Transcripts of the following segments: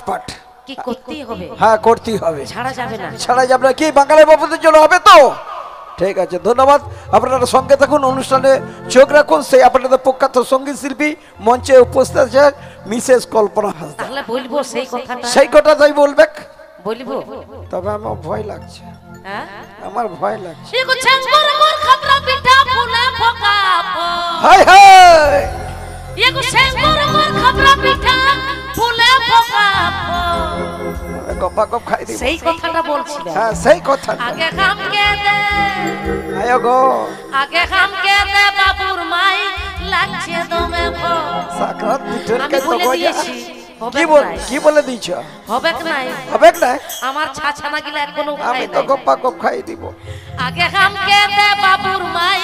পাঠ কি করতেই হবে? হ্যাঁ করতেই হবে, ছাড়া যাবে না। ছাড়া যাবে না। কি বাঙালি বাবুদের জন্য হবে তো? ঠিক আছে, ধন্যবাদ। আপনারা সঙ্গে থাকুন, অনুষ্ঠানে চোখ রাখুন। সেই আপনাদের প্রখ্যাত সঙ্গীত শিল্পী মঞ্চে উপস্থিত আছে মিসেস কল্পনা হাসদা। তাহলে বলবো সেই কথাটা, সেই কথাটাই বলবে। বলবো। তবে আমার ভয় লাগছে, হ্যাঁ আমার ভয় লাগছে। এগো ছেঙ্গুর মোর খাতরা পিঠা ফুলে ফোকা হাই হাই, এগো ছেঙ্গুর মোর খাতরা পিঠা ফুলে ফোকা গপা গপ খাই দিই। সেই কথাটা বলছিল। হ্যাঁ সেই কথা। আগে খামকে দে, আয় গো আগে খামকে দে বাবুর মাই লাগছে দমে ভো। সাকরাত পিঠের আমি কে তো বলে গজা। দিয়েছি কি বলে দিয়েছো? হবে কি নাই? হবে না, আমার ছাছানা গিলা এখনো আমি খাই তো নাই। গপা গপ খাই দিব। আগে খামকে দে বাবুর মাই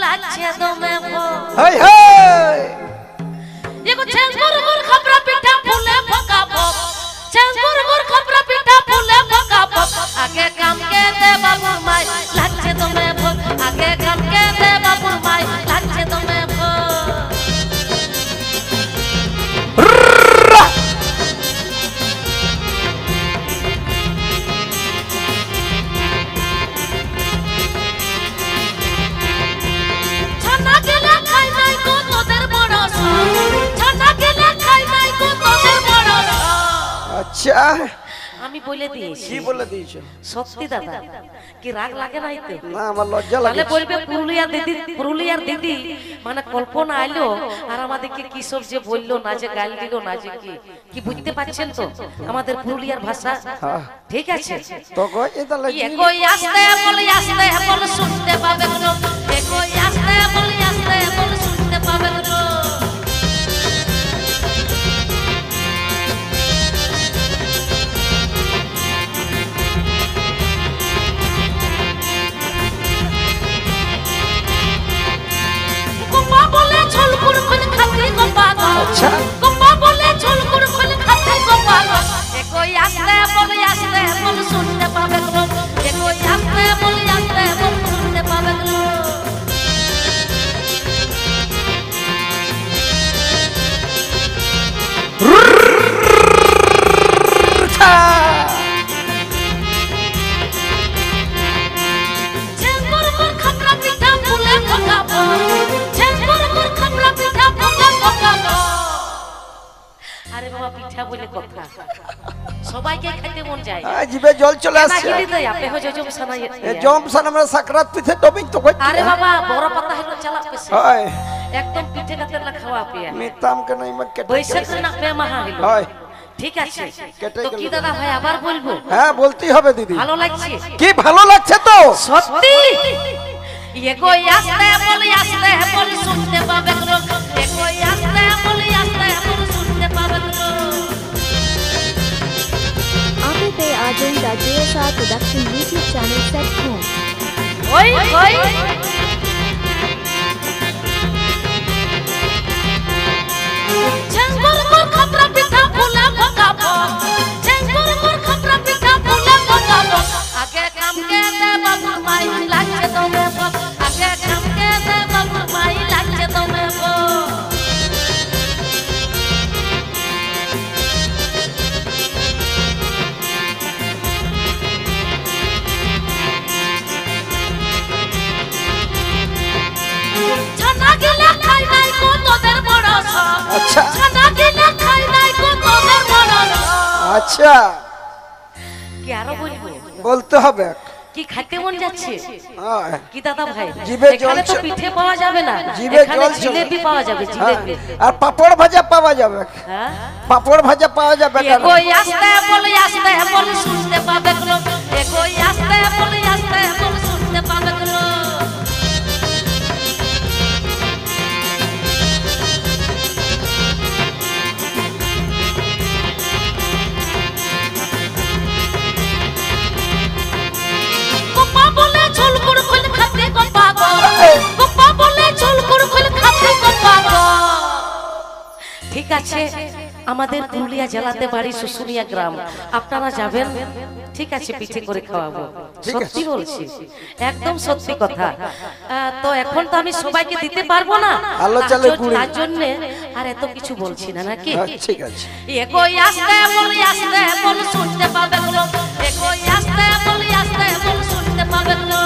লাগছে দমে ভো। হাই হাই, এগো ছেঙ্গুর মোর খাতরা পিঠা ফুলে ফোকা ছেঙ্গুর মোর খাতরা পিঠা ফুলে ফোকা আগে খামকে দে বাবুর মাই লাগছে দমে ভো। আগে খামকে দে বাবুর মাই লাগছে দমে ভো। ছানা গেলে খাই নাই গো তোদের বড় সব, ছানা গেলে খাই নাই গো তোদের বড় সব। আচ্ছা আমি বলে দিয়েছি। কি বলে দিয়েছো? সত্যি দাদা, কি রাগ লাগে নাই তো? না আমার লজ্জা তাহলে লাগে। বলবে পুরুলিয়ার দিদি মানে কল্পনা আইলো আর আমাদেরকে কি সব যে বললো, না যে গাল দিল, না যে কি বুঝতে পারছেন তো আমাদের পুরুলিয়ার ভাষা? হ্যাঁ ঠিক আছে। তো গজে তাহলে কই আসতে বল শুনতে পাবে গো, কই আসতে বল শুনতে পাবে গো। গোপা বলে ঝলকুর খুল খাতে গোপা গো। আচ্ছা গোপা বলে ঝলকুর খুল খাতে গোপা গো। কই আসতে বল শুনতে পাবে গো, কই আসতে বল শুনতে পাবে গো। ছেঙ্গুর মোর খাতরা পিঠা ফুলে ফোকা ছেঙ্গুর মোর খাতরা পিঠা ফুলে ফোকা। আরে বাবা পিঠা বলে কথা, সবাইকে খেতে মন যায়। জিভে জল চলে আসছে। নাকি দিতে আপে হো জম সানাই জম সান আমরা সাকরাত পিঠে টপিং তো কই। আরে বাবা বড় পাতা হলো চালা পেছে হয় একদম পিঠে কাতে লা খাওয়া পিয়া মিতাম কে নাই মত কেটে। বৈশাখ না পে মাহা হলো। হয় ঠিক আছে, কেটে তো গেল। কি দাদা ভাই আবার বলবো? হ্যাঁ বলতেই হবে দিদি। ভালো লাগছে? কি ভালো লাগছে তো সত্যি। কই আসতে বল শুনতে পাবে গো, কই আসতে বল শুনতে পাবে গো। Ape Pe Ajay the JSR Production YouTube channel set home. ওই ওই ছেঙ্গুর মোর খাতরা পিঠা ফুলে ফোকা ছেঙ্গুর মোর খাতরা পিঠা ফুলে ফোকা। আগে খামকে দে বাবুর মাই লাগছে দমে ভো। আগে খামকে দে বাবুর মাই লাগছে দমে ভো। ছানা গেলে খাই নাই গো তোদের বড় সব। আচ্ছা ছানা গেলে খাই নাই গো তোদের বড় সব। আচ্ছা কি আরো বলবো? বলতে হবে। কি খাইতে মন যাচ্ছে? হ্যাঁ কি দাদা ভাই জিভে জল এখানে তো চলে- পিঠে পাওয়া যাবে না, জিভে এখানে জল চলে- জিলেবি পাওয়া যাবে, হ্যাঁ, জিলেবি। আর পাপড় ভাজা পাওয়া যাবে। হ্যাঁ পাপড় ভাজা পাওয়া যাবে কেন? কই আসতে বল শুনতে পাবে গো, কই আসতে বল শুনতে পাবে গো। গোপা বলে ঝলকুর খুল খাতে গোপা গো, গোপা বলে ঝলকুর খুল খাতে গোপা গো। ঠিক আছে, আমাদের পুরুলিয়া জেলাতে বাড়ি শুশুনিয়া গ্রাম, আপনারা যাবেন, ঠিক আছে, পিঠে করে খাওয়াবো, ঠিক আছে। সত্যি বলছি, একদম সত্যি কথা। তো এখন তো আমি সবাইকে দিতে পারবো না, আলো চালে গুড়ি। তার জন্য আর এত কিছু বলছি না, নাকি? ঠিক আছে। এগোই আসতে বল শুনতে পাবে গো, এগোই আসতে বল শুনতে পাবে গো।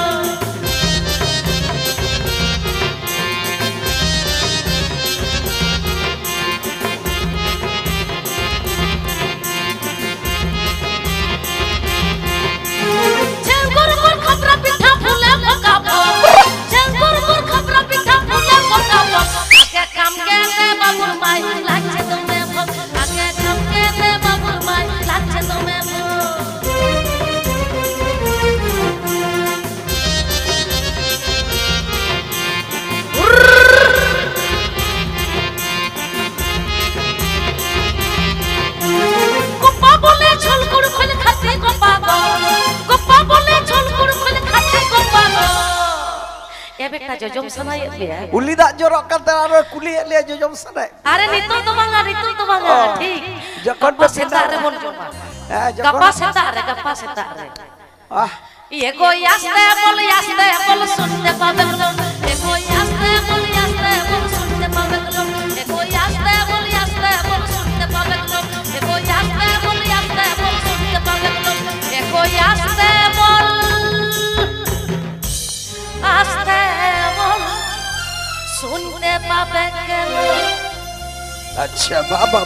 उली दा जोरक करते आरो कुली ले जोजम सने अरे नितुल तो बांगा ठीक जखन पे सेतारे बोल जोमा गप्पा सेतारे ये कोई आस्ते बोल सुनते पावे लो, ये कोई आस्ते बोल सुनते पावे लो, ये कोई आस्ते बोल सुनते पावे लो, ये कोई आस्ते बोल सुनते पावे लो, ये कोई आस्ते बोल सुनते पावे लो। अच्छा बाबा।